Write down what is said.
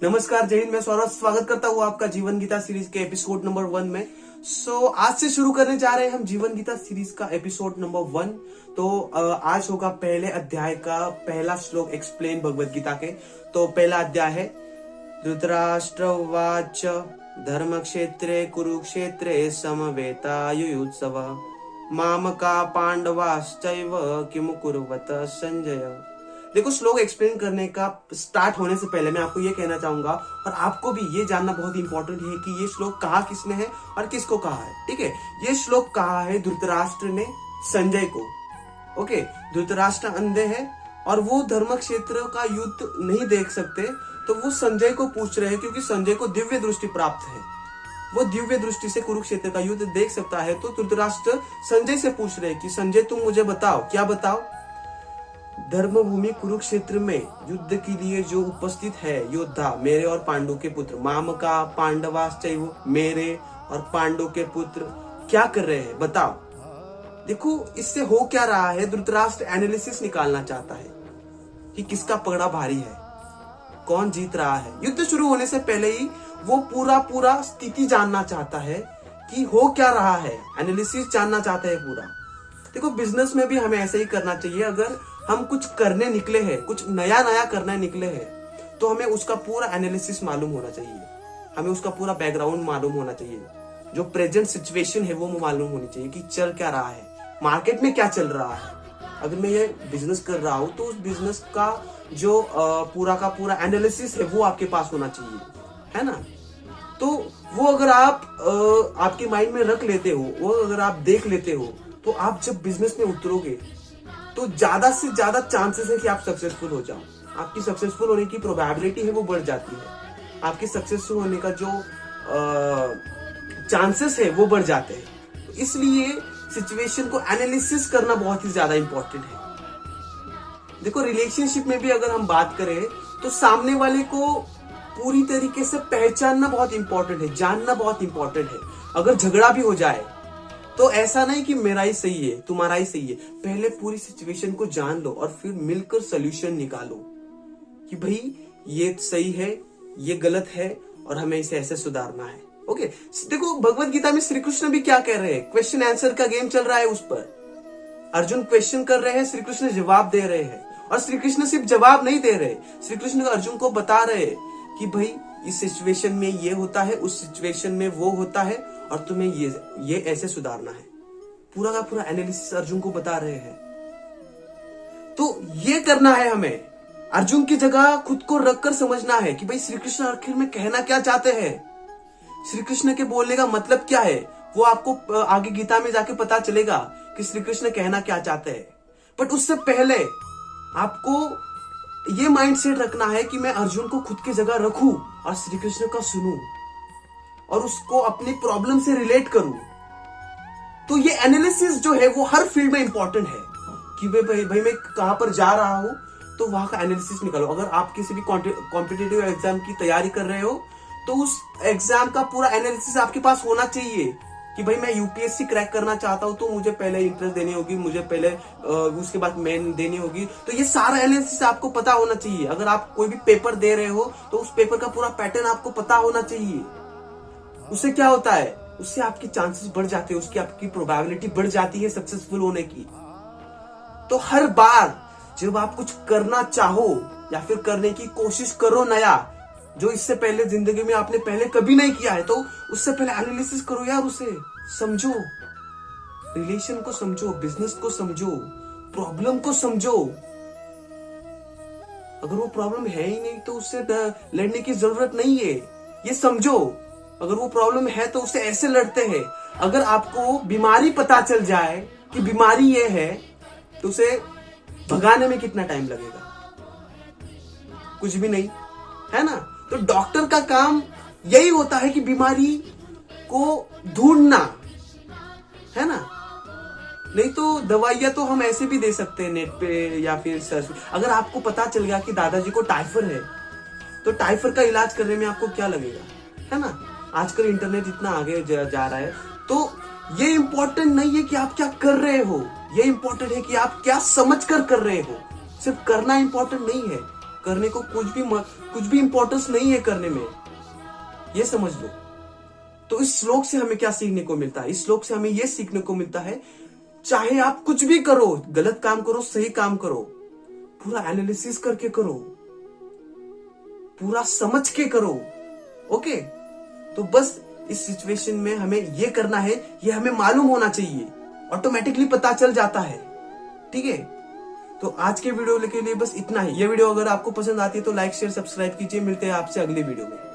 नमस्कार, जय हिंद। मैं सौरभ स्वागत करता हूँ आपका जीवन गीता सीरीज के एपिसोड नंबर 1 में। आज से शुरू करने जा रहे हैं हम जीवन गीता सीरीज का एपिसोड नंबर 1। आज होगा पहले अध्याय का पहला श्लोक एक्सप्लेन भगवत गीता के। तो पहला अध्याय है धृतराष्ट्रवाच धर्म क्षेत्रे कुरुक्षेत्रे समवेतायुयुत्सव मामका पांडवाश्चैव किमु कुर्वत संजय। देखो, श्लोक एक्सप्लेन करने का स्टार्ट होने से पहले मैं आपको ये कहना चाहूंगा और आपको भी ये जानना बहुत इंपॉर्टेंट है कि ये श्लोक कहा किसने है और किसको कहा है। ठीक है, ये श्लोक कहा है धृतराष्ट्र ने संजय को। ओके, धृतराष्ट्र अंधे है और वो धर्म क्षेत्र का युद्ध नहीं देख सकते, तो वो संजय को पूछ रहे हैं क्योंकि संजय को दिव्य दृष्टि प्राप्त है। वो दिव्य दृष्टि से कुरुक्षेत्र का युद्ध देख सकता है। तो धृतराष्ट्र संजय से पूछ रहे हैं कि संजय तुम मुझे बताओ, क्या बताओ, धर्मभूमि कुरुक्षेत्र में युद्ध के लिए जो उपस्थित है योद्धा मेरे और पांडु के पुत्र मामका पांडवाश्चैव, मेरे और पांडु के पुत्र क्या कर रहे हैं बताओ। देखो, इससे हो क्या रहा है, धृतराष्ट्र एनालिसिस निकालना चाहता है कि किसका पगड़ा भारी है, कौन जीत रहा है। युद्ध शुरू होने से पहले ही वो पूरा स्थिति जानना चाहता है कि हो क्या रहा है, एनालिसिस जानना चाहता है पूरा। देखो, बिजनेस में भी हमें ऐसे ही करना चाहिए। अगर हम कुछ करने निकले हैं, कुछ नया करने निकले हैं, तो हमें उसका पूरा एनालिसिस मालूम होना चाहिए, हमें उसका पूरा बैकग्राउंड मालूम होना चाहिए, जो प्रेजेंट सिचुएशन है वो मालूम होनी चाहिए कि चल क्या रहा है, मार्केट में क्या चल रहा है। अगर मैं ये बिजनेस कर रहा हूँ तो उस बिजनेस का जो पूरा का पूरा एनालिसिस है वो आपके पास होना चाहिए, है ना। तो वो अगर आप आपके माइंड में रख लेते हो, वो अगर आप देख लेते हो, तो आप जब बिजनेस में उतरोगे तो ज्यादा से ज्यादा चांसेस है कि आप सक्सेसफुल हो जाओ। आपकी सक्सेसफुल होने की प्रोबेबिलिटी है वो बढ़ जाती है, आपके सक्सेसफुल होने का जो चांसेस है वो बढ़ जाते हैं। तो इसलिए सिचुएशन को एनालिसिस करना बहुत ही ज्यादा इंपॉर्टेंट है। देखो, रिलेशनशिप में भी अगर हम बात करें तो सामने वाले को पूरी तरीके से पहचानना बहुत इंपॉर्टेंट है, जानना बहुत इंपॉर्टेंट है। अगर झगड़ा भी हो जाए तो ऐसा नहीं कि मेरा ही सही है तुम्हारा ही सही है, पहले पूरी सिचुएशन को जान लो और फिर मिलकर सोल्यूशन निकालो कि भाई ये सही है, ये गलत है और हमें इसे ऐसे सुधारना है। ओके, देखो भगवत गीता में श्री कृष्ण भी क्या कह रहे हैं, क्वेश्चन आंसर का गेम चल रहा है। उस पर अर्जुन क्वेश्चन कर रहे हैं, श्री कृष्ण जवाब दे रहे हैं। और श्री कृष्ण सिर्फ जवाब नहीं दे रहे, श्री कृष्ण अर्जुन को बता रहे कि भाई इस सिचुएशन में ये होता है, उस सिचुएशन में वो होता है और तुम्हें ये ऐसे सुधारना है। पूरा का पूरा एनालिसिस अर्जुन को बता रहे हैं। तो ये करना है हमें, अर्जुन की जगह खुद को रखकर समझना है कि भाई श्री कृष्ण आखिर में कहना क्या चाहते हैं, श्री कृष्ण के बोलने का मतलब क्या है। वो आपको आगे गीता में जाके पता चलेगा कि श्री कृष्ण कहना क्या चाहते हैं। बट उससे पहले आपको ये माइंडसेट रखना है कि मैं अर्जुन को खुद की जगह रखूं और श्री कृष्ण का सुनूं और उसको अपनी प्रॉब्लम से रिलेट करूं। तो ये एनालिसिस जो है वो हर फील्ड में इंपॉर्टेंट है कि भाई मैं कहां पर जा रहा हूं, तो वहां का एनालिसिस निकालो। अगर आप किसी भी कॉम्पिटिटिव एग्जाम की तैयारी कर रहे हो तो उस एग्जाम का पूरा एनालिसिस आपके पास होना चाहिए कि भाई मैं यूपीएससी क्रैक करना चाहता हूं तो मुझे पहले इंट्रेंस देनी होगी, मुझे पहले उसके बाद मेन देनी होगी। तो ये सारा एनालिसिस आपको पता होना चाहिए। अगर आप कोई भी पेपर दे रहे हो तो उस पेपर का पूरा पैटर्न आपको पता होना चाहिए। उससे क्या होता है, उससे आपके चांसेस बढ़ जाते हैं, उसकी आपकी प्रोबेबिलिटी बढ़ जाती है सक्सेसफुल होने की। तो हर बार जब आप कुछ करना चाहो या फिर करने की कोशिश करो नया, जो इससे पहले जिंदगी में आपने पहले कभी नहीं किया है, तो उससे पहले एनालिसिस करो यार, उसे समझो, रिलेशन को समझो, बिजनेस को समझो, प्रॉब्लम को समझो। अगर वो प्रॉब्लम है ही नहीं तो उससे लड़ने की जरूरत नहीं है, ये समझो। अगर वो प्रॉब्लम है तो उससे ऐसे लड़ते हैं। अगर आपको बीमारी पता चल जाए कि बीमारी ये है तो उसे भगाने में कितना टाइम लगेगा, कुछ भी नहीं, है ना। तो डॉक्टर का काम यही होता है कि बीमारी को ढूंढना, है ना। नहीं तो दवाइयां तो हम ऐसे भी दे सकते हैं नेट पे या फिर सर्च। अगर आपको पता चल गया कि दादाजी को टाइफाइड है तो टाइफाइड का इलाज करने में आपको क्या लगेगा, है ना। आजकल इंटरनेट इतना आगे जा रहा है। तो ये इंपॉर्टेंट नहीं है कि आप क्या कर रहे हो, ये इंपॉर्टेंट है कि आप क्या समझ कर रहे हो। सिर्फ करना इंपॉर्टेंट नहीं है, करने को कुछ भी इंपॉर्टेंस नहीं है करने में, ये समझ लो। तो इस श्लोक से हमें क्या सीखने को मिलता है? इस श्लोक से हमें यह सीखने को मिलता है, चाहे आप कुछ भी करो, गलत काम करो, सही काम करो, पूरा एनालिसिस करके करो, पूरा समझ के करो। ओके, तो बस इस सिचुएशन में हमें ये करना है, ये हमें मालूम होना चाहिए, ऑटोमेटिकली पता चल जाता है। ठीक है, तो आज के वीडियो के लिए बस इतना ही। ये वीडियो अगर आपको पसंद आती है तो लाइक शेयर सब्सक्राइब कीजिए। मिलते हैं आपसे अगले वीडियो में।